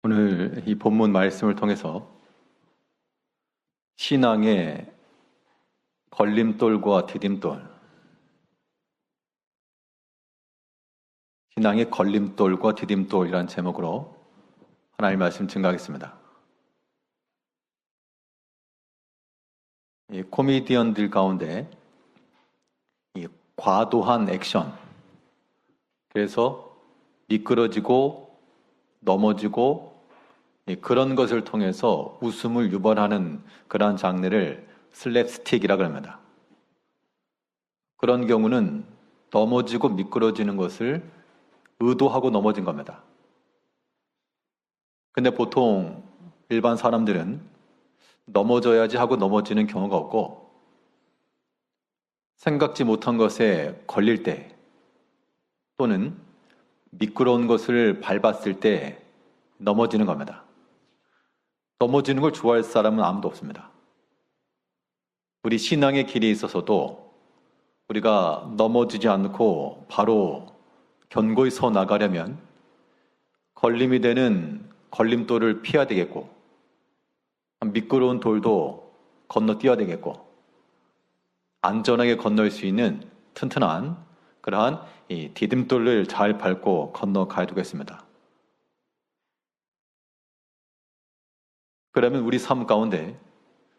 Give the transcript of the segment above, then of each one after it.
오늘 이 본문 말씀을 통해서 신앙의 걸림돌과 디딤돌, 신앙의 걸림돌과 디딤돌이라는 제목으로 하나님의 말씀 증거하겠습니다. 이 코미디언들 가운데 이 과도한 액션, 그래서 미끄러지고 넘어지고 그런 것을 통해서 웃음을 유발하는 그러한 장르를 슬랩스틱이라고 합니다. 그런 경우는 넘어지고 미끄러지는 것을 의도하고 넘어진 겁니다. 근데 보통 일반 사람들은 넘어져야지 하고 넘어지는 경우가 없고, 생각지 못한 것에 걸릴 때 또는 미끄러운 것을 밟았을 때 넘어지는 겁니다. 넘어지는 걸 좋아할 사람은 아무도 없습니다. 우리 신앙의 길에 있어서도 우리가 넘어지지 않고 바로 견고히 서 나가려면 걸림이 되는 걸림돌을 피해야 되겠고, 미끄러운 돌도 건너뛰어야 되겠고, 안전하게 건널 수 있는 튼튼한 그러한 이 디딤돌을 잘 밟고 건너가야 되겠습니다. 그러면 우리 삶 가운데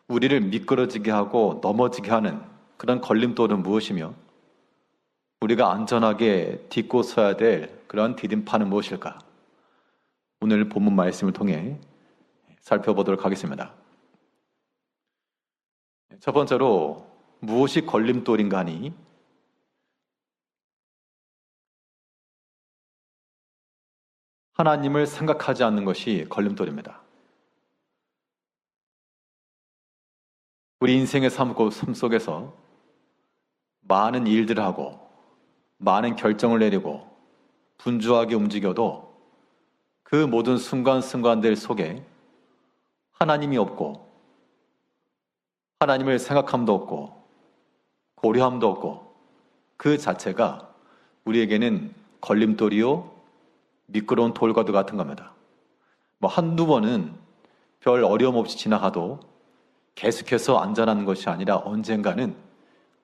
우리를 미끄러지게 하고 넘어지게 하는 그런 걸림돌은 무엇이며, 우리가 안전하게 딛고 서야 될 그런 디딤판은 무엇일까? 오늘 본문 말씀을 통해 살펴보도록 하겠습니다. 첫 번째로 무엇이 걸림돌인가 하니, 하나님을 생각하지 않는 것이 걸림돌입니다. 우리 인생의 삶 속에서 많은 일들을 하고 많은 결정을 내리고 분주하게 움직여도 그 모든 순간순간들 속에 하나님이 없고, 하나님을 생각함도 없고 고려함도 없고, 그 자체가 우리에게는 걸림돌이요 미끄러운 돌과도 같은 겁니다. 한두 번은 별 어려움 없이 지나가도 계속해서 안전한 것이 아니라 언젠가는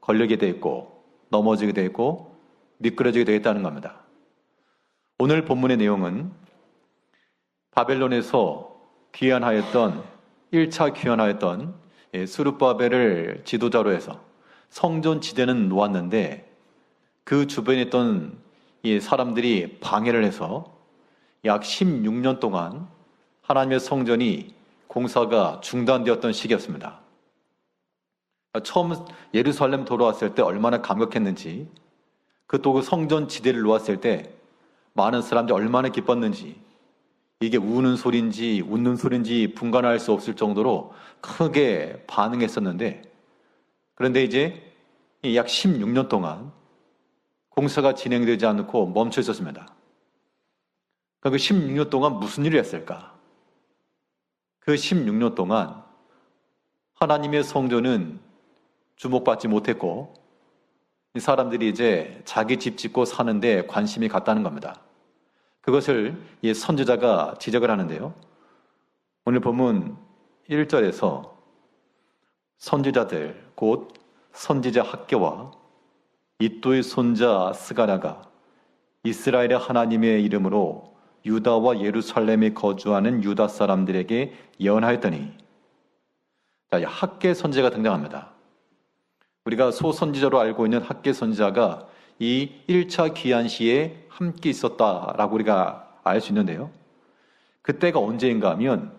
걸리게 돼 있고 넘어지게 돼 있고 미끄러지게 되겠다는 겁니다. 오늘 본문의 내용은 바벨론에서 1차 귀환하였던 스룹바벨을 지도자로 해서 성전 지대는 놓았는데, 그 주변에 있던 이 사람들이 방해를 해서 약 16년 동안 하나님의 성전이 공사가 중단되었던 시기였습니다. 처음 예루살렘 돌아왔을 때 얼마나 감격했는지, 또 그 성전 지대를 놓았을 때 많은 사람들이 얼마나 기뻤는지, 이게 우는 소리인지 웃는 소리인지 분간할 수 없을 정도로 크게 반응했었는데, 그런데 이제 약 16년 동안 공사가 진행되지 않고 멈춰 있었습니다. 그 16년 동안 무슨 일을 했을까? 그 16년 동안 하나님의 성전은 주목받지 못했고, 이 사람들이 이제 자기 집 짓고 사는데 관심이 갔다는 겁니다. 그것을 이 선지자가 지적을 하는데요. 오늘 본문 1절에서 선지자들, 곧 선지자 학개와 이또의 손자 스가랴가 이스라엘의 하나님의 이름으로 유다와 예루살렘에 거주하는 유다 사람들에게 예언하였더니, 학개 선지자가 등장합니다. 우리가 소선지자로 알고 있는 학개 선지자가 이 1차 귀환 시에 함께 있었다라고 우리가 알 수 있는데요. 그때가 언제인가 하면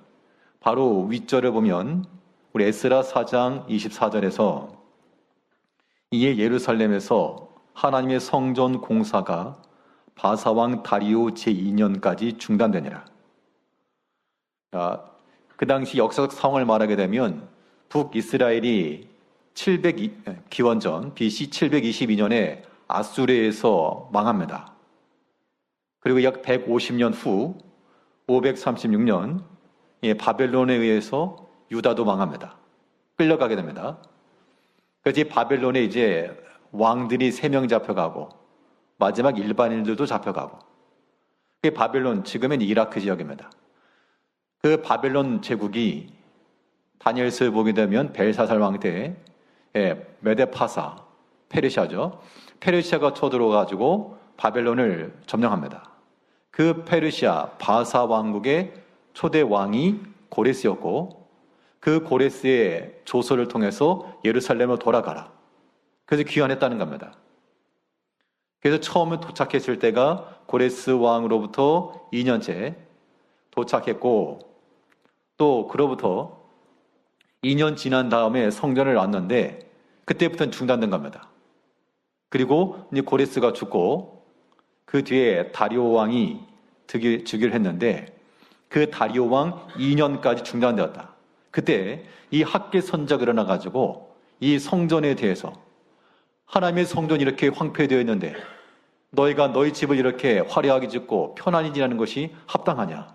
바로 윗절을 보면 우리 에스라 4장 24절에서 이에 예루살렘에서 하나님의 성전 공사가 바사왕 다리오 제2년까지 중단되니라. 그 당시 역사적 상황을 말하게 되면 북이스라엘이 기원전 BC 722년에 아수르에서 망합니다. 그리고 약 150년 후 536년 바벨론에 의해서 유다도 망합니다. 끌려가게 됩니다. 그래서 바벨론에 이제 왕들이 3명 잡혀가고 마지막 일반인들도 잡혀가고, 그게 바벨론, 지금은 이라크 지역입니다. 그 바벨론 제국이 다니엘서에 보게 되면 벨사살 왕 때 메데파사, 페르시아죠. 페르시아가 쳐들어가지고 바벨론을 점령합니다. 그 페르시아 바사 왕국의 초대 왕이 고레스였고, 그 고레스의 조서를 통해서 예루살렘으로 돌아가라, 그래서 귀환했다는 겁니다. 그래서 처음에 도착했을 때가 고레스 왕으로부터 2년째 도착했고, 또 그로부터 2년 지난 다음에 성전을 왔는데 그때부터는 중단된 겁니다. 그리고 이제 고레스가 죽고 그 뒤에 다리오 왕이 즉위를 했는데, 그 다리오 왕 2년까지 중단되었다. 그때 이 학계 선자가 일어나가지고 이 성전에 대해서, 하나님의 성전이 이렇게 황폐되어 있는데 너희가 너희 집을 이렇게 화려하게 짓고 편안히 지내는 것이 합당하냐?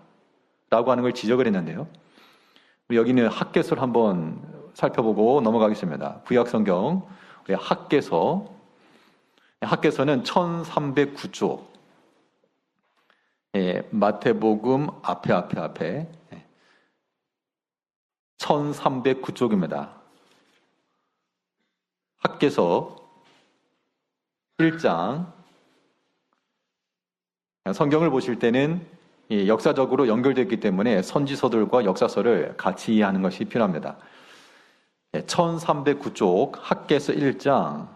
라고 하는 걸 지적을 했는데요. 여기는 학개서를 한번 살펴보고 넘어가겠습니다. 구약성경 학개서. 학개서는 1309쪽. 마태복음 앞에 1309쪽입니다. 학개서 1장. 성경을 보실 때는 역사적으로 연결되었기 때문에 선지서들과 역사서를 같이 이해하는 것이 필요합니다. 1309쪽 학개서 1장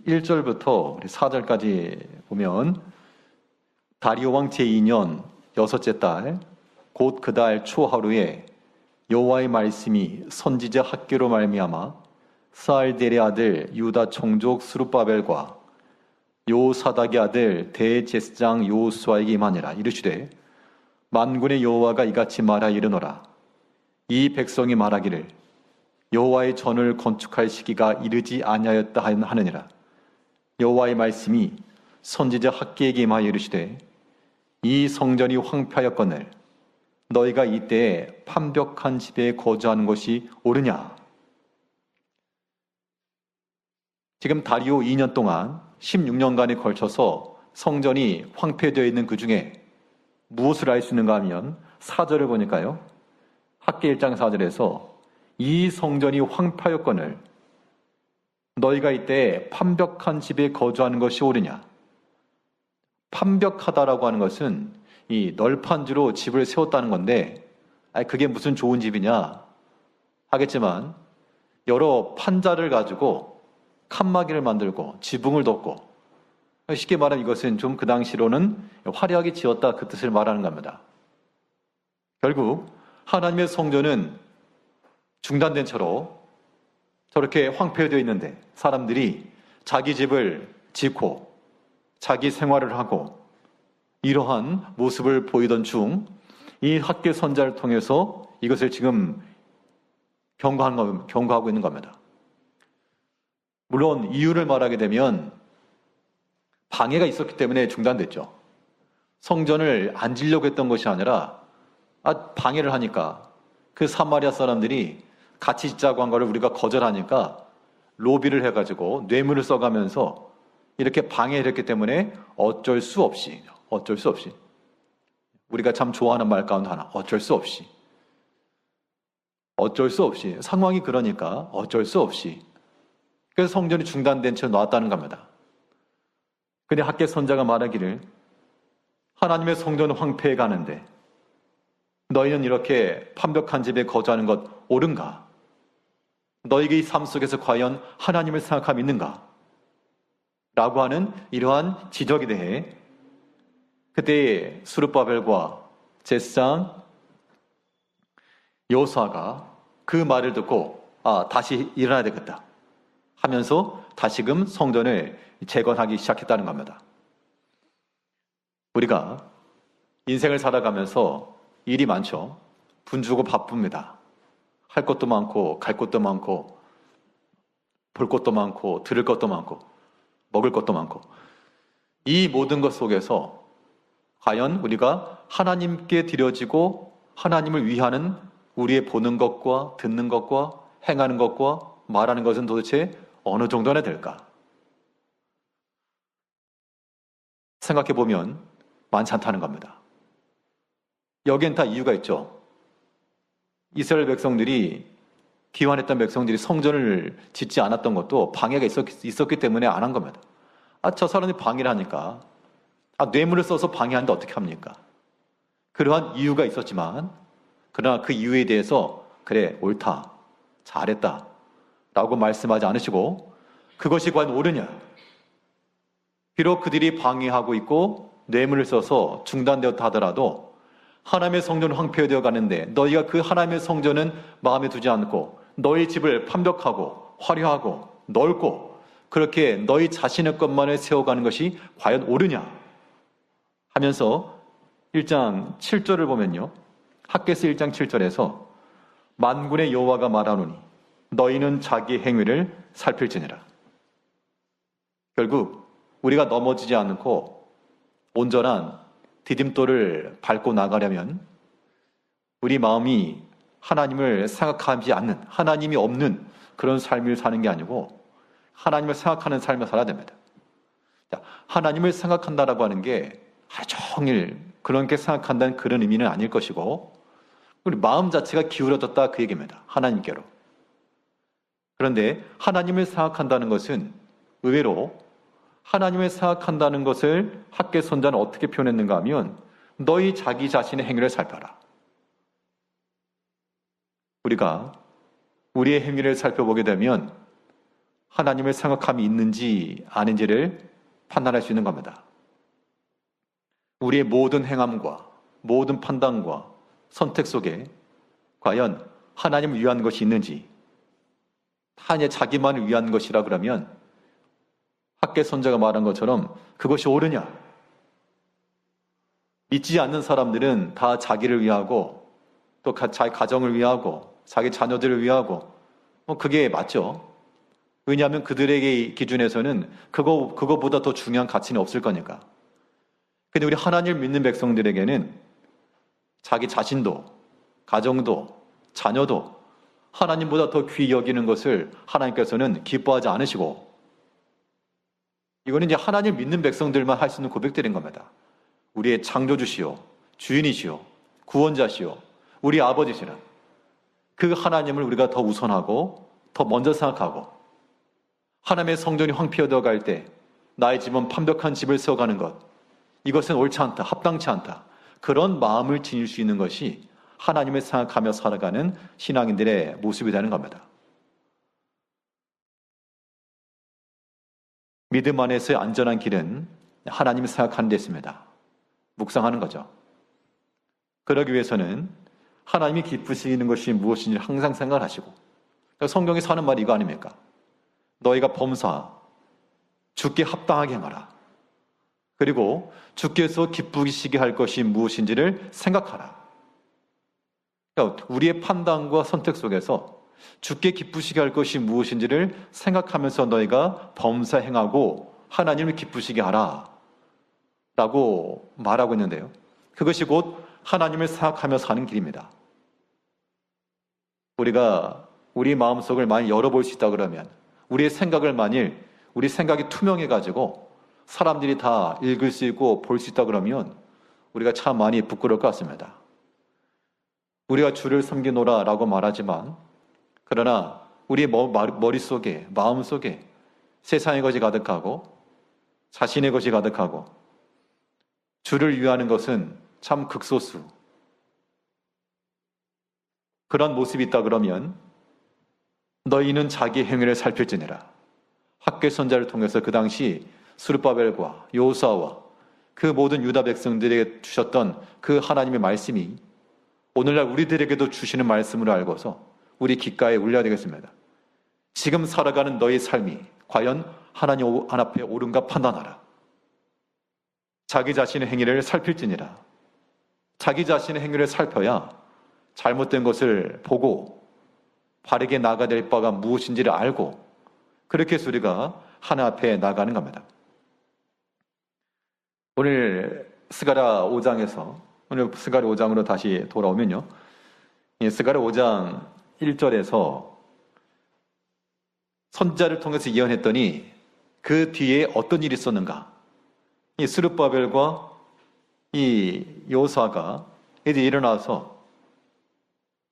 1절부터 4절까지 보면, 다리오 왕 제2년 여섯째 달 곧 그 달 초하루에 여호와의 말씀이 선지자 학개로 말미암아 스알델의 아들 유다 총족 스룹바벨과 요사닥의 아들 대제사장 요수아에게 임하니라. 이르시되 만군의 여호와가 이같이 말하 이르노라. 이 백성이 말하기를 여호와의 전을 건축할 시기가 이르지 아니하였다 하느니라. 여호와의 말씀이 선지자 학개에게 임하여 이르시되 이 성전이 황폐하였거늘 너희가 이때에 판벽한 집에 거주하는 것이 옳으냐? 지금 다리오 2년 동안 16년간에 걸쳐서 성전이 황폐되어 있는 그 중에 무엇을 알 수 있는가 하면, 4절을 보니까요, 학개 1장 4절에서 이 성전이 황폐하였거늘 너희가 이때 판벽한 집에 거주하는 것이 옳으냐? 판벽하다라고 하는 것은 이 널판지로 집을 세웠다는 건데, 그게 무슨 좋은 집이냐 하겠지만, 여러 판자를 가지고 칸막이를 만들고 지붕을 덮고, 쉽게 말하면 이것은 좀 그 당시로는 화려하게 지었다, 그 뜻을 말하는 겁니다. 결국 하나님의 성전은 중단된 채로 저렇게 황폐되어 있는데 사람들이 자기 집을 짓고 자기 생활을 하고 이러한 모습을 보이던 중, 이 학개 선자를 통해서 이것을 지금 경고하고 있는 겁니다. 물론 이유를 말하게 되면 방해가 있었기 때문에 중단됐죠. 성전을 안 지려고 했던 것이 아니라 방해를 하니까, 그 사마리아 사람들이 같이 짓자고 한 거를 우리가 거절하니까 로비를 해가지고 뇌물을 써가면서 이렇게 방해를 했기 때문에 어쩔 수 없이 우리가 참 좋아하는 말 가운데 하나, 어쩔 수 없이 상황이 그러니까 어쩔 수 없이, 그래서 성전이 중단된 채 놨다는 겁니다. 근데 학개 선자가 말하기를 하나님의 성전은 황폐해 가는데 너희는 이렇게 판벽한 집에 거주하는 것 옳은가? 너희의 이 삶 속에서 과연 하나님을 생각함이 있는가? 라고 하는 이러한 지적에 대해 그때 스룹바벨과 제사장 요수아가 그 말을 듣고 다시 일어나야 되겠다 하면서 다시금 성전을 재건하기 시작했다는 겁니다. 우리가 인생을 살아가면서 일이 많죠. 분주고 바쁩니다. 할 것도 많고 갈 것도 많고 볼 것도 많고 들을 것도 많고 먹을 것도 많고, 이 모든 것 속에서 과연 우리가 하나님께 드려지고 하나님을 위하는 우리의 보는 것과 듣는 것과 행하는 것과 말하는 것은 도대체 어느 정도나 될까? 생각해 보면 많지 않다는 겁니다. 여기엔 다 이유가 있죠. 이스라엘 백성들이 기환했던 백성들이 성전을 짓지 않았던 것도 방해가 있었기 때문에 안 한 겁니다. 저 사람이 방해를 하니까 뇌물을 써서 방해하는데 어떻게 합니까? 그러한 이유가 있었지만 그러나 그 이유에 대해서 그래 옳다 잘했다 라고 말씀하지 않으시고 그것이 과연 옳으냐, 비록 그들이 방해하고 있고 뇌물을 써서 중단되었다 하더라도 하나님의 성전은 황폐되어 가는데 너희가 그 하나님의 성전은 마음에 두지 않고 너희 집을 판벽하고 화려하고 넓고 그렇게 너희 자신의 것만을 세워가는 것이 과연 옳으냐 하면서 1장 7절을 보면요, 학개서 1장 7절에서 만군의 여호와가 말하노니 너희는 자기 행위를 살필지니라. 결국 우리가 넘어지지 않고 온전한 디딤돌을 밟고 나가려면 우리 마음이 하나님을 생각하지 않는, 하나님이 없는 그런 삶을 사는 게 아니고 하나님을 생각하는 삶을 살아야 됩니다. 하나님을 생각한다라고 하는 게 하루 종일 그렇게 생각한다는 그런 의미는 아닐 것이고 우리 마음 자체가 기울어졌다 그 얘기입니다. 하나님께로. 그런데 하나님을 생각한다는 것은 의외로 하나님을 생각한다는 것을 학개선자는 어떻게 표현했는가 하면 너희 자기 자신의 행위를 살펴라. 우리가 우리의 행위를 살펴보게 되면 하나님을 생각함이 있는지 아닌지를 판단할 수 있는 겁니다. 우리의 모든 행함과 모든 판단과 선택 속에 과연 하나님을 위한 것이 있는지, 타인의 자기만을 위한 것이라 그러면 학개선자가 말한 것처럼 그것이 옳으냐? 믿지 않는 사람들은 다 자기를 위하고 또 자기 가정을 위하고 자기 자녀들을 위하고 그게 맞죠. 왜냐하면 그들에게 기준에서는 그거보다 더 중요한 가치는 없을 거니까. 근데 우리 하나님을 믿는 백성들에게는 자기 자신도 가정도 자녀도 하나님보다 더 귀히 여기는 것을 하나님께서는 기뻐하지 않으시고, 이거는 이제 하나님을 믿는 백성들만 할 수 있는 고백들인 겁니다. 우리의 창조주시오, 주인이시오, 구원자시오, 우리 아버지시는 그 하나님을 우리가 더 우선하고 더 먼저 생각하고, 하나님의 성전이 황폐되어 갈 때 나의 집은 판벽한 집을 세워가는 것, 이것은 옳지 않다, 합당치 않다, 그런 마음을 지닐 수 있는 것이 하나님을 생각하며 살아가는 신앙인들의 모습이 되는 겁니다. 믿음 안에서의 안전한 길은 하나님을 생각하는 데 있습니다. 묵상하는 거죠. 그러기 위해서는 하나님이 기쁘시는 것이 무엇인지 항상 생각을 하시고, 성경에 사는 말이 이거 아닙니까? 너희가 범사 주께 합당하게 행하라. 그리고 주께서 기쁘시게 할 것이 무엇인지를 생각하라. 그러니까 우리의 판단과 선택 속에서 주께 기쁘시게 할 것이 무엇인지를 생각하면서 너희가 범사 행하고 하나님을 기쁘시게 하라 라고 말하고 있는데요, 그것이 곧 하나님을 생각하며 사는 길입니다. 우리가 우리 마음속을 많이 열어볼 수 있다 그러면, 우리의 생각을 만일 우리 생각이 투명해가지고 사람들이 다 읽을 수 있고 볼 수 있다 그러면 우리가 참 많이 부끄러울 것 같습니다. 우리가 주를 섬기노라 라고 말하지만, 그러나 우리의 머릿속에, 마음속에 세상의 것이 가득하고 자신의 것이 가득하고 주를 위하는 것은 참 극소수. 그런 모습이 있다 그러면 너희는 자기 행위를 살필지니라. 학개선자를 통해서 그 당시 스룹바벨과 여호수아와 그 모든 유다 백성들에게 주셨던 그 하나님의 말씀이 오늘날 우리들에게도 주시는 말씀으로 알고서 우리 귓가에 울려야 되겠습니다. 지금 살아가는 너의 삶이 과연 하나님 앞에 옳은가 판단하라. 자기 자신의 행위를 살필지니라. 자기 자신의 행위를 살펴야 잘못된 것을 보고 바르게 나가야 될 바가 무엇인지를 알고, 그렇게 해서 우리가 하나님 앞에 나가는 겁니다. 오늘 스가랴 5장에서, 오늘 스가랴 5장으로 다시 돌아오면요, 이 스가랴 5장 1절에서 선지자를 통해서 예언했더니 그 뒤에 어떤 일이 있었는가? 이 스룹바벨과 이 여호수아가 이제 일어나서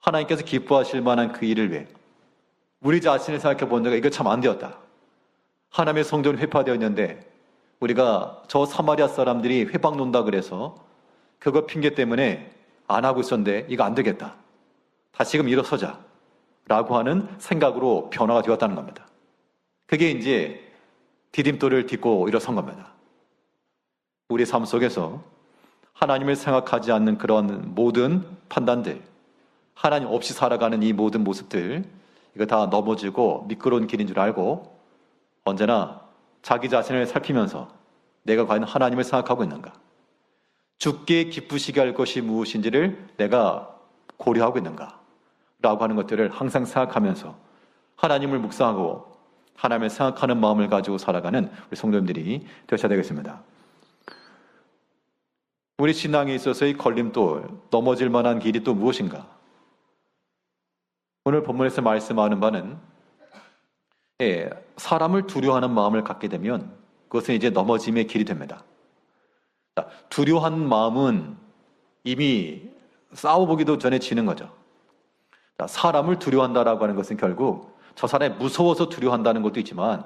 하나님께서 기뻐하실 만한 그 일을 위해 우리 자신을 생각해 본 적가 이거 참 안 되었다. 하나님의 성전이 회파되었는데 우리가 저 사마리아 사람들이 회방 논다 그래서 그거 핑계 때문에 안 하고 있었는데 이거 안 되겠다. 다시금 일어서자 라고 하는 생각으로 변화가 되었다는 겁니다. 그게 이제 디딤돌을 딛고 일어선 겁니다. 우리 삶 속에서 하나님을 생각하지 않는 그런 모든 판단들, 하나님 없이 살아가는 이 모든 모습들, 이거 다 넘어지고 미끄러운 길인 줄 알고 언제나 자기 자신을 살피면서 내가 과연 하나님을 생각하고 있는가? 주께 기쁘시게 할 것이 무엇인지를 내가 고려하고 있는가? 라고 하는 것들을 항상 생각하면서 하나님을 묵상하고 하나님을 생각하는 마음을 가지고 살아가는 우리 성도님들이 되셔야 되겠습니다. 우리 신앙에 있어서의 걸림돌, 넘어질 만한 길이 또 무엇인가? 오늘 본문에서 말씀하는 바는 사람을 두려워하는 마음을 갖게 되면 그것은 이제 넘어짐의 길이 됩니다. 두려워하는 마음은 이미 싸워보기도 전에 지는 거죠. 사람을 두려워한다라고 하는 것은 결국 저 사람이 무서워서 두려워한다는 것도 있지만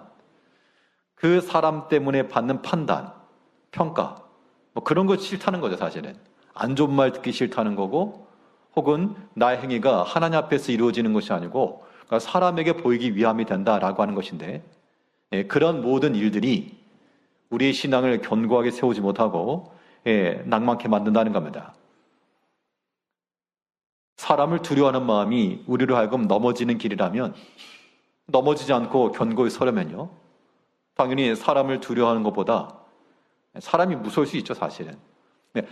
그 사람 때문에 받는 판단, 평가, 뭐 그런 거 싫다는 거죠, 사실은. 안 좋은 말 듣기 싫다는 거고, 혹은 나의 행위가 하나님 앞에서 이루어지는 것이 아니고 그러니까 사람에게 보이기 위함이 된다라고 하는 것인데, 그런 모든 일들이 우리의 신앙을 견고하게 세우지 못하고 낭만케 만든다는 겁니다. 사람을 두려워하는 마음이 우리로 하여금 넘어지는 길이라면, 넘어지지 않고 견고히 서려면요, 당연히 사람을 두려워하는 것보다, 사람이 무서울 수 있죠, 사실은.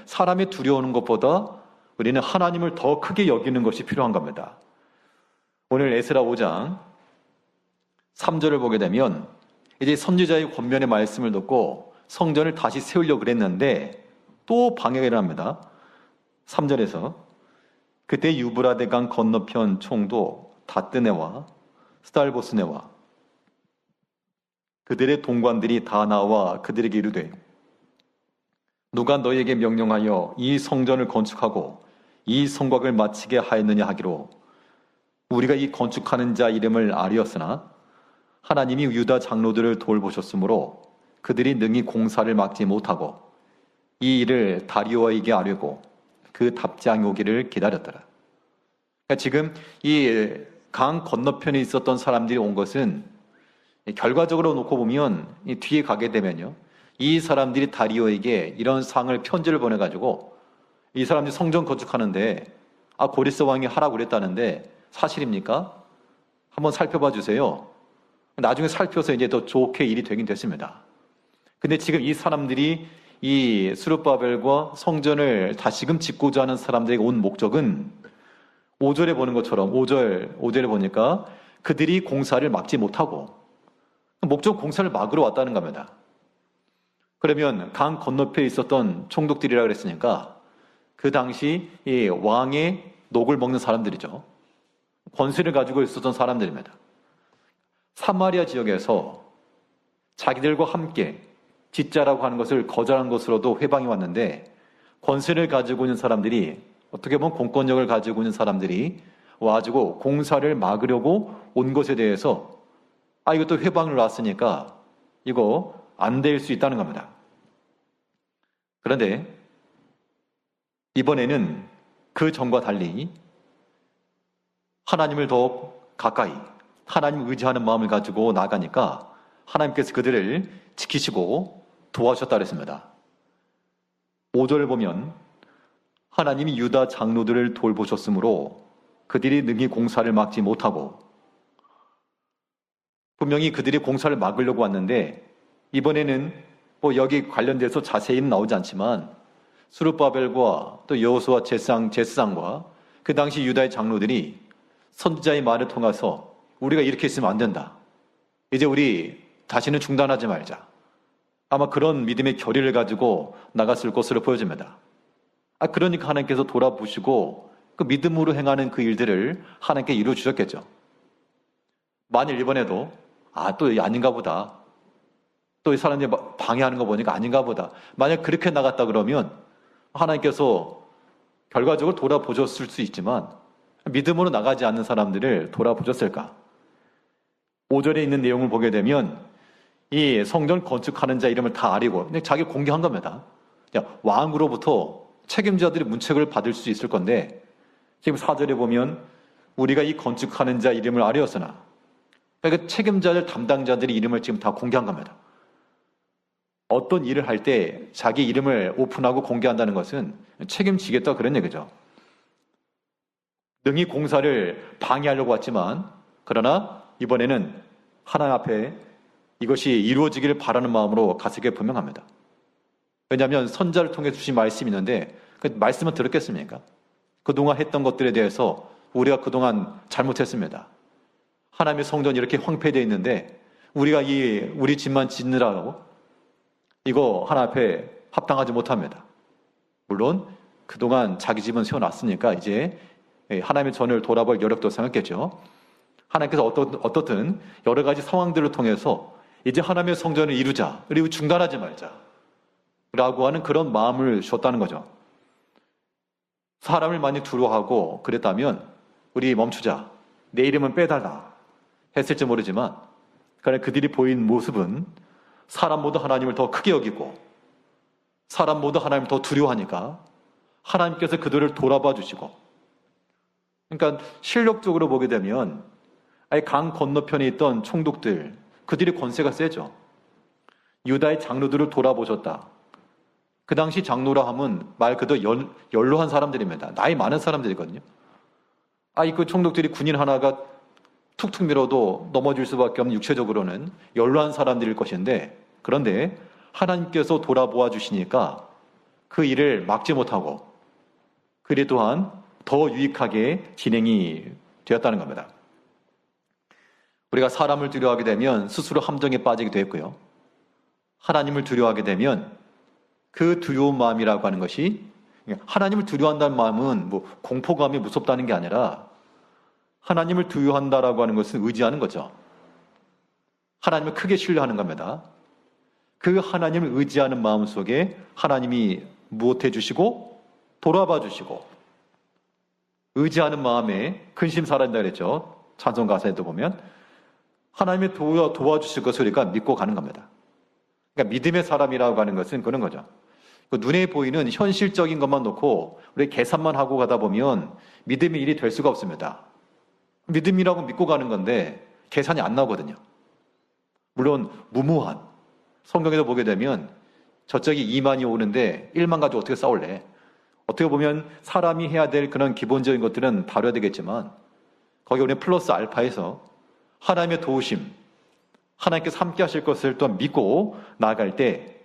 사람이 두려워하는 것보다 우리는 하나님을 더 크게 여기는 것이 필요한 겁니다. 오늘 에스라 5장 3절을 보게 되면 이제 선지자의 권면의 말씀을 듣고 성전을 다시 세우려고 그랬는데 또 방해가 일어납니다. 3절에서 그때 유브라데 강 건너편 총독 다뜨네와 스달보스네와 그들의 동관들이 다 나와 그들에게 이르되 누가 너희에게 명령하여 이 성전을 건축하고 이 성곽을 마치게 하였느냐 하기로 우리가 이 건축하는 자 이름을 아리었으나 하나님이 유다 장로들을 돌보셨으므로 그들이 능히 공사를 막지 못하고 이 일을 다리오에게 아뢰고 그 답장이 오기를 기다렸더라. 그러니까 지금 이 강 건너편에 있었던 사람들이 온 것은 결과적으로 놓고 보면 이 뒤에 가게 되면요, 이 사람들이 다리오에게 이런 상을 편지를 보내가지고 이 사람들이 성전 건축하는데 고리스 왕이 하라고 그랬다는데 사실입니까? 한번 살펴봐 주세요. 나중에 살펴서 이제 더 좋게 일이 되긴 됐습니다. 근데 지금 이 사람들이 이 스룹바벨과 성전을 다시금 짓고자 하는 사람들에게 온 목적은 5절에 보는 것처럼 5절에 보니까 그들이 공사를 막지 못하고 목적 공사를 막으러 왔다는 겁니다. 그러면 강 건너편에 있었던 총독들이라 그랬으니까 그 당시 이 왕의 녹을 먹는 사람들이죠. 권세를 가지고 있었던 사람들입니다. 사마리아 지역에서 자기들과 함께 짓자라고 하는 것을 거절한 것으로도 회방이 왔는데 권세를 가지고 있는 사람들이, 어떻게 보면 공권력을 가지고 있는 사람들이 와가지고 공사를 막으려고 온 것에 대해서 이것도 회방을 놨으니까 이거 안 될 수 있다는 겁니다. 그런데 이번에는 그 전과 달리 하나님을 더욱 가까이 하나님을 의지하는 마음을 가지고 나가니까 하나님께서 그들을 지키시고 도와주셨다 그랬습니다. 5절을 보면 하나님이 유다 장로들을 돌보셨으므로 그들이 능히 공사를 막지 못하고, 분명히 그들이 공사를 막으려고 왔는데 이번에는 여기 관련돼서 자세히는 나오지 않지만 스룹바벨과 또 여호수아 제사장과 그 당시 유다의 장로들이 선지자의 말을 통해서 우리가 이렇게 있으면 안 된다, 이제 우리 다시는 중단하지 말자, 아마 그런 믿음의 결의를 가지고 나갔을 것으로 보여집니다. 그러니까 하나님께서 돌아보시고 그 믿음으로 행하는 그 일들을 하나님께 이루어 주셨겠죠. 만일 이번에도 또 아닌가 보다, 또 이 사람들이 방해하는 거 보니까 아닌가 보다, 만약 그렇게 나갔다 그러면 하나님께서 결과적으로 돌아보셨을 수 있지만 믿음으로 나가지 않는 사람들을 돌아보셨을까? 5절에 있는 내용을 보게 되면 이 성전 건축하는 자 이름을 다 아리고 자기 공개한 겁니다. 왕으로부터 책임자들이 문책을 받을 수 있을 건데 지금 4절에 보면 우리가 이 건축하는 자 이름을 아뢰었으나, 그러니까 책임자들 담당자들이 이름을 지금 다 공개한 겁니다. 어떤 일을 할 때 자기 이름을 오픈하고 공개한다는 것은 책임지겠다 그런 얘기죠. 능히 공사를 방해하려고 왔지만 그러나 이번에는 하나님 앞에 이것이 이루어지기를 바라는 마음으로 갔을 게 분명합니다. 왜냐하면 선자를 통해 주신 말씀이 있는데 그 말씀은 들었겠습니까? 그동안 했던 것들에 대해서 우리가 그동안 잘못했습니다. 하나님의 성전이 이렇게 황폐되어 있는데 우리가 우리 집만 짓느라고 이거 하나님 앞에 합당하지 못합니다. 물론 그동안 자기 집은 세워놨으니까 이제 하나님의 전을 돌아볼 여력도 생겼겠죠. 하나님께서 어떻든 여러 가지 상황들을 통해서 이제 하나님의 성전을 이루자, 그리고 중단하지 말자 라고 하는 그런 마음을 주셨다는 거죠. 사람을 많이 두려워하고 그랬다면 우리 멈추자, 내 이름은 빼달라 했을지 모르지만 그러나 그들이 보인 모습은 사람보다 하나님을 더 크게 여기고 사람보다 하나님을 더 두려워하니까 하나님께서 그들을 돌아봐 주시고, 그러니까 실력적으로 보게 되면 강 건너편에 있던 총독들, 그들의 권세가 세죠. 유다의 장로들을 돌아보셨다. 그 당시 장로라 하면 말 그대로 연로한 사람들입니다. 나이 많은 사람들이거든요. 그 총독들이 군인 하나가 툭툭 밀어도 넘어질 수밖에 없는 육체적으로는 연로한 사람들일 것인데, 그런데 하나님께서 돌아보아 주시니까 그 일을 막지 못하고 그 일 또한 더 유익하게 진행이 되었다는 겁니다. 우리가 사람을 두려워하게 되면 스스로 함정에 빠지게 되었고요. 하나님을 두려워하게 되면 그 두려운 마음이라고 하는 것이, 하나님을 두려워한다는 마음은 공포감이 무섭다는 게 아니라 하나님을 두려워한다라고 하는 것은 의지하는 거죠. 하나님을 크게 신뢰하는 겁니다. 그 하나님을 의지하는 마음 속에 하나님이 무엇해 주시고 돌아봐 주시고, 의지하는 마음에 근심 살아있다 그랬죠. 찬송 가사에도 보면 하나님의 도와주실 것을 우리가 믿고 가는 겁니다. 그러니까 믿음의 사람이라고 하는 것은 그런 거죠. 눈에 보이는 현실적인 것만 놓고 우리 계산만 하고 가다 보면 믿음의 일이 될 수가 없습니다. 믿음이라고 믿고 가는 건데 계산이 안 나오거든요. 물론 무모한, 성경에도 보게 되면 저쪽이 2만이 오는데 1만 가지고 어떻게 싸울래? 어떻게 보면 사람이 해야 될 그런 기본적인 것들은 다뤄야 되겠지만 거기 우리는 플러스 알파에서 하나님의 도우심, 하나님께서 함께 하실 것을 또 믿고 나아갈 때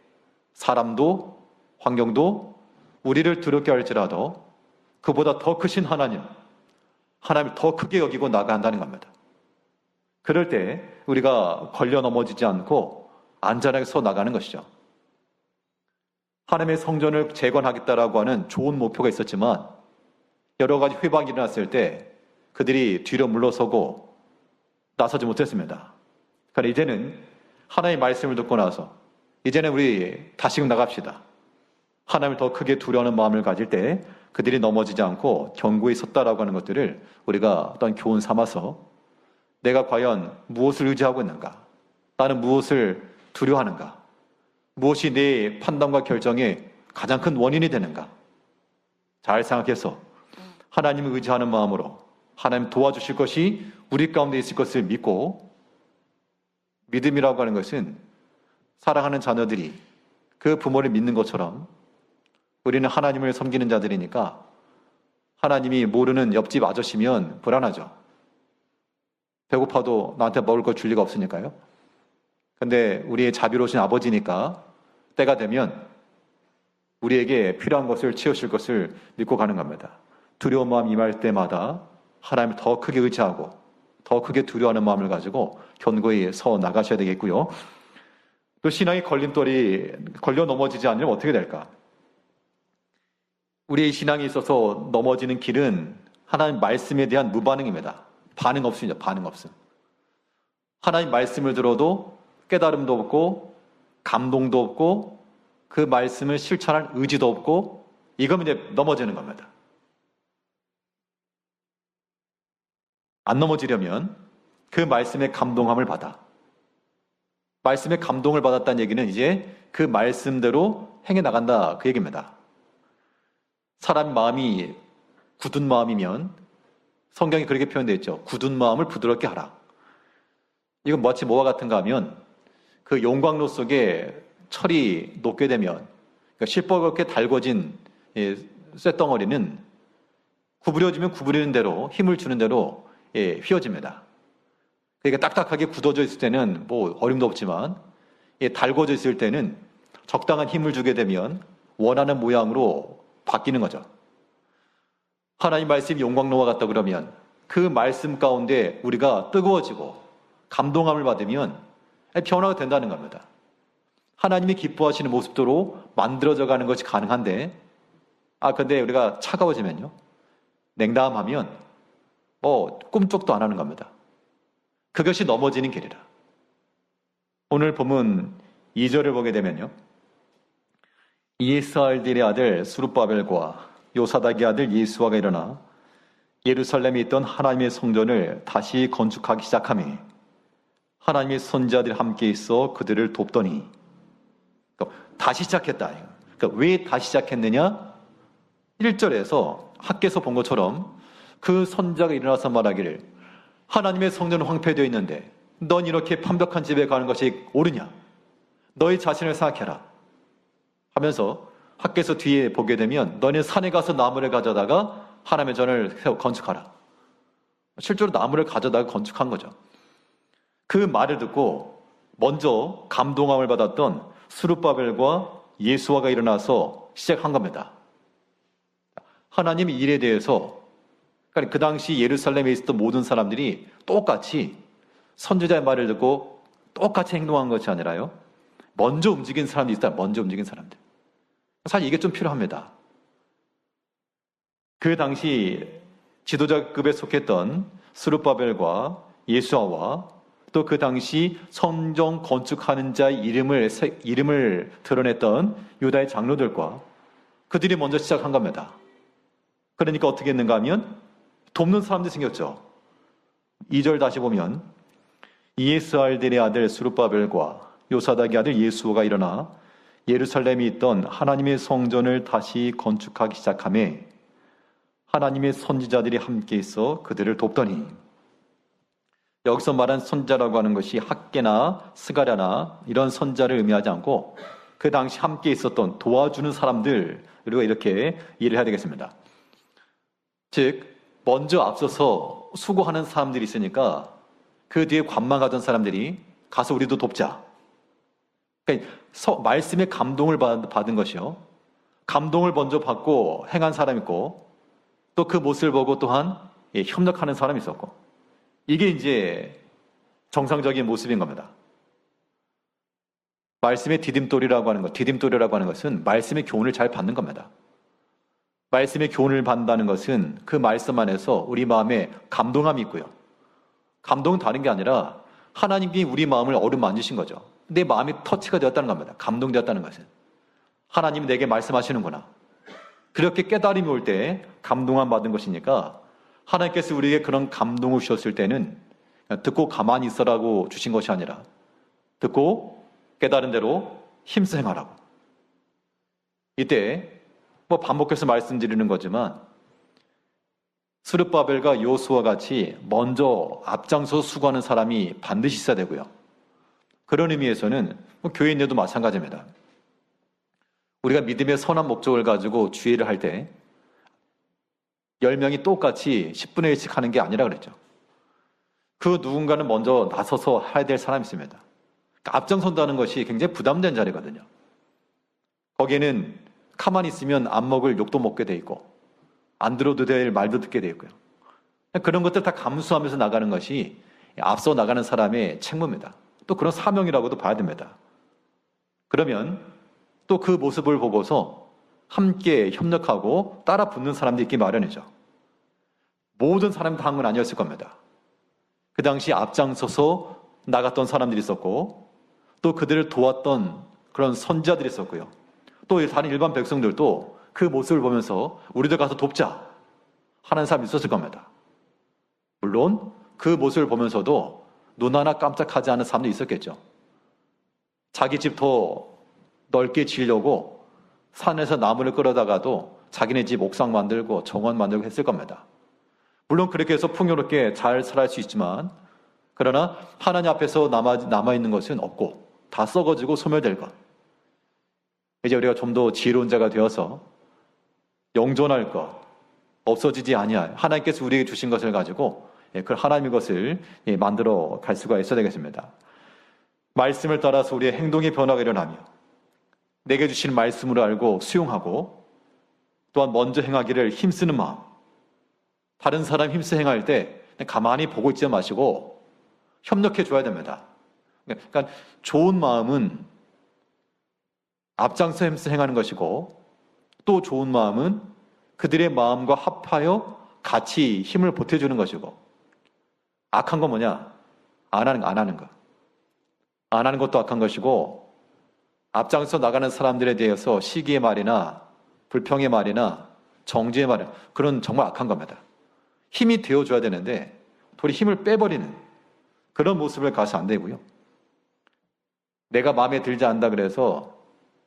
사람도 환경도 우리를 두렵게 할지라도 그보다 더 크신 하나님을 더 크게 여기고 나아간다는 겁니다. 그럴 때 우리가 걸려 넘어지지 않고 안전하게 서 나가는 것이죠. 하나님의 성전을 재건하겠다라고 하는 좋은 목표가 있었지만 여러 가지 회방이 일어났을 때 그들이 뒤로 물러서고 나서지 못했습니다. 그러나 이제는 하나님의 말씀을 듣고 나서 이제는 우리 다시금 나갑시다. 하나님을 더 크게 두려워하는 마음을 가질 때 그들이 넘어지지 않고 견고히 섰다라고 하는 것들을 우리가 어떤 교훈 삼아서 내가 과연 무엇을 의지하고 있는가? 나는 무엇을 두려워하는가? 무엇이 내 판단과 결정의 가장 큰 원인이 되는가? 잘 생각해서 하나님을 의지하는 마음으로 하나님 도와주실 것이 우리 가운데 있을 것을 믿고, 믿음이라고 하는 것은 사랑하는 자녀들이 그 부모를 믿는 것처럼 우리는 하나님을 섬기는 자들이니까 하나님이 모르는 옆집 아저씨면 불안하죠. 배고파도 나한테 먹을 거 줄 리가 없으니까요. 근데 우리의 자비로우신 아버지니까 때가 되면 우리에게 필요한 것을 채우실 것을 믿고 가는 겁니다. 두려운 마음 임할 때마다 하나님을 더 크게 의지하고 더 크게 두려워하는 마음을 가지고 견고히 서 나가셔야 되겠고요. 또 신앙의 걸림돌이 걸려 넘어지지 않으면 어떻게 될까? 우리의 신앙에 있어서 넘어지는 길은 하나님 말씀에 대한 무반응입니다. 반응 없습니다. 반응 없음. 하나님 말씀을 들어도 깨달음도 없고 감동도 없고 그 말씀을 실천할 의지도 없고 이거면 이제 넘어지는 겁니다. 안 넘어지려면 그 말씀에 감동함을 받아. 말씀에 감동을 받았다는 얘기는 이제 그 말씀대로 행해 나간다 그 얘기입니다. 사람 마음이 굳은 마음이면 성경이 그렇게 표현되어 있죠. 굳은 마음을 부드럽게 하라. 이건 마치 뭐와 같은가 하면 그 용광로 속에 철이 녹게 되면 그러니까 실버겋게 달궈진 쇳덩어리는 구부려지면 구부리는 대로 힘을 주는 대로 휘어집니다. 그러니까 딱딱하게 굳어져 있을 때는 뭐 어림도 없지만 달궈져 있을 때는 적당한 힘을 주게 되면 원하는 모양으로 바뀌는 거죠. 하나님 말씀이 용광로와 같다 그러면 그 말씀 가운데 우리가 뜨거워지고 감동함을 받으면 변화가 된다는 겁니다. 하나님이 기뻐하시는 모습대로 만들어져 가는 것이 가능한데 근데 우리가 차가워지면요. 냉담하면 꿈쩍도 안 하는 겁니다. 그것이 넘어지는 길이라. 오늘 본문 2절을 보게 되면요. 이스라엘의 아들 수룹바벨과 요사닥의 아들 예수아가 일어나 예루살렘에 있던 하나님의 성전을 다시 건축하기 시작하며 하나님의 선지자들이 함께 있어 그들을 돕더니 다시 시작했다. 그러니까 왜 다시 시작했느냐? 1절에서 학계에서 본 것처럼 그 선지자가 일어나서 말하기를 하나님의 성전은 황폐되어 있는데 넌 이렇게 판벽한 집에 가는 것이 옳으냐? 너희 자신을 생각해라 하면서 학계에서 뒤에 보게 되면 너는 산에 가서 나무를 가져다가 하나님의 전을 건축하라. 실제로 나무를 가져다가 건축한 거죠. 그 말을 듣고 먼저 감동함을 받았던 수룹바벨과 예수아가 일어나서 시작한 겁니다. 하나님의 일에 대해서 그러니까 그 당시 예루살렘에 있었던 모든 사람들이 똑같이 선지자의 말을 듣고 똑같이 행동한 것이 아니라요. 먼저 움직인 사람들이 있다. 먼저 움직인 사람들. 사실 이게 좀 필요합니다. 그 당시 지도자급에 속했던 스룹바벨과 예수아와 또 그 당시 성전 건축하는 자의 이름을 드러냈던 유다의 장로들과 그들이 먼저 시작한 겁니다. 그러니까 어떻게 했는가 하면 돕는 사람들이 생겼죠. 2절 다시 보면 이스라엘의 아들 스룹바벨과 요사닥의 아들 예수아가 일어나 예루살렘에 있던 하나님의 성전을 다시 건축하기 시작하며 하나님의 선지자들이 함께 있어 그들을 돕더니 여기서 말한 선지자라고 하는 것이 학계나 스가랴나 이런 선지자를 의미하지 않고 그 당시 함께 있었던 도와주는 사람들 그리고 이렇게 이해를 해야 되겠습니다. 즉 먼저 앞서서 수고하는 사람들이 있으니까 그 뒤에 관망하던 사람들이 가서 우리도 돕자. 그러니까 말씀에 감동을 받은 것이요. 감동을 먼저 받고 행한 사람이 있고 또 그 모습을 보고 또한 협력하는 사람이 있었고 이게 이제 정상적인 모습인 겁니다. 말씀의 디딤돌이라고 하는 것, 디딤돌이라고 하는 것은 말씀의 교훈을 잘 받는 겁니다. 말씀의 교훈을 받는다는 것은 그 말씀 안에서 우리 마음에 감동함이 있고요. 감동은 다른 게 아니라 하나님이 우리 마음을 어루만지신 거죠. 내 마음이 터치가 되었다는 겁니다. 감동되었다는 것은. 하나님이 내게 말씀하시는구나. 그렇게 깨달음이 올 때 감동함 받은 것이니까 하나님께서 우리에게 그런 감동을 주셨을 때는 듣고 가만히 있어라고 주신 것이 아니라 듣고 깨달은 대로 힘써 행하라고. 이때 반복해서 말씀드리는 거지만 스룹바벨과 요수와 같이 먼저 앞장서 수고하는 사람이 반드시 있어야 되고요. 그런 의미에서는 교회 내도 마찬가지입니다. 우리가 믿음의 선한 목적을 가지고 주의를 할 때 10명이 똑같이 10분의 1씩 하는 게 아니라 그랬죠. 그 누군가는 먼저 나서서 해야 될 사람이 있습니다. 그러니까 앞장선다는 것이 굉장히 부담된 자리거든요. 거기에는 가만히 있으면 안 먹을 욕도 먹게 돼 있고 안 들어도 될 말도 듣게 돼 있고요. 그런 것들 다 감수하면서 나가는 것이 앞서 나가는 사람의 책무입니다. 또 그런 사명이라고도 봐야 됩니다. 그러면 또 그 모습을 보고서 함께 협력하고 따라 붙는 사람도 있기 마련이죠. 모든 사람이 다 한 건 아니었을 겁니다. 그 당시 앞장서서 나갔던 사람들이 있었고 또 그들을 도왔던 그런 선지자들이 있었고요. 또 다른 일반 백성들도 그 모습을 보면서 우리도 가서 돕자 하는 사람이 있었을 겁니다. 물론 그 모습을 보면서도 눈 하나 깜짝하지 않은 사람도 있었겠죠. 자기 집 더 넓게 지으려고 산에서 나무를 끌어다가도 자기네 집 옥상 만들고 정원 만들고 했을 겁니다. 물론 그렇게 해서 풍요롭게 잘 살아갈 수 있지만, 그러나 하나님 앞에서 남아있는 것은 없고 다 썩어지고 소멸될 것. 이제 우리가 좀 더 지혜로운 자가 되어서 영존할 것, 없어지지 아니할 하나님께서 우리에게 주신 것을 가지고 그 하나님의 것을 만들어 갈 수가 있어야 되겠습니다. 말씀을 따라서 우리의 행동의 변화가 일어나며 내게 주신 말씀으로 알고 수용하고, 또한 먼저 행하기를 힘쓰는 마음. 다른 사람 힘써 행할 때 가만히 보고 있지 마시고 협력해 줘야 됩니다. 그러니까 좋은 마음은 앞장서 힘써 행하는 것이고, 또 좋은 마음은 그들의 마음과 합하여 같이 힘을 보태주는 것이고, 악한 건 뭐냐? 안 하는 것. 안 하는 것도 악한 것이고, 앞장서 나가는 사람들에 대해서 시기의 말이나 불평의 말이나 정죄의 말이나 그런 정말 악한 겁니다. 힘이 되어줘야 되는데 도리 힘을 빼버리는 그런 모습을 가서 안 되고요. 내가 마음에 들지 않는다 그래서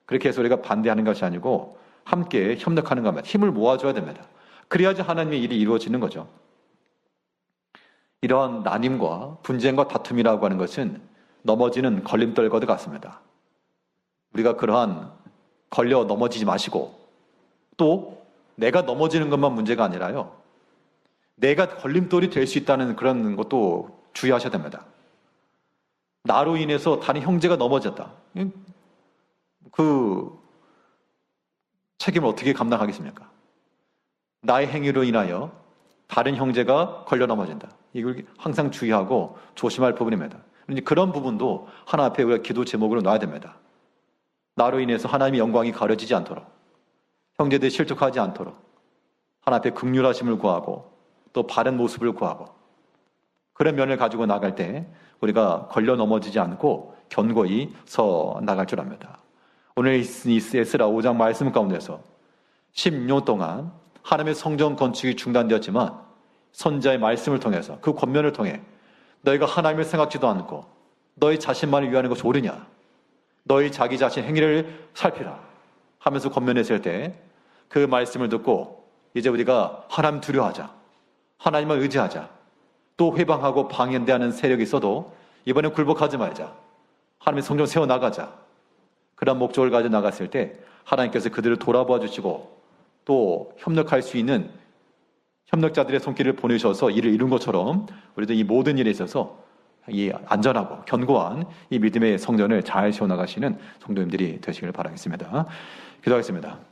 그렇게 해서 우리가 반대하는 것이 아니고 함께 협력하는 겁니다. 힘을 모아줘야 됩니다. 그래야지 하나님의 일이 이루어지는 거죠. 이러한 나님과 분쟁과 다툼이라고 하는 것은 넘어지는 걸림돌과도 같습니다. 우리가 그러한 걸려 넘어지지 마시고, 또 내가 넘어지는 것만 문제가 아니라요, 내가 걸림돌이 될 수 있다는 그런 것도 주의하셔야 됩니다. 나로 인해서 다른 형제가 넘어졌다. 그 책임을 어떻게 감당하겠습니까? 나의 행위로 인하여 다른 형제가 걸려 넘어진다. 이걸 항상 주의하고 조심할 부분입니다. 그런 부분도 하나 앞에 우리가 기도 제목으로 놔야 됩니다. 나로 인해서 하나님의 영광이 가려지지 않도록, 형제들이 실족하지 않도록 하나 앞에 긍휼하심을 구하고 또 바른 모습을 구하고, 그런 면을 가지고 나갈 때 우리가 걸려 넘어지지 않고 견고히 서 나갈 줄 압니다. 오늘 이 에스라 5장 말씀 가운데서 16년 동안 하나님의 성전 건축이 중단되었지만 선지자의 말씀을 통해서, 그 권면을 통해 너희가 하나님을 생각지도 않고 너희 자신만을 위하는 것이 옳으냐, 너희 자기 자신 행위를 살피라 하면서 권면했을 때 그 말씀을 듣고 이제 우리가 하나님 두려워하자, 하나님을 의지하자, 또 회방하고 방연대하는 세력이 있어도 이번에 굴복하지 말자, 하나님의 성전 세워나가자, 그런 목적을 가지고 나갔을 때 하나님께서 그들을 돌아보아 주시고 또 협력할 수 있는 협력자들의 손길을 보내셔서 일을 이룬 것처럼 우리도 이 모든 일에 있어서 이 안전하고 견고한 이 믿음의 성전을 잘 세워나가시는 성도님들이 되시길 바라겠습니다. 기도하겠습니다.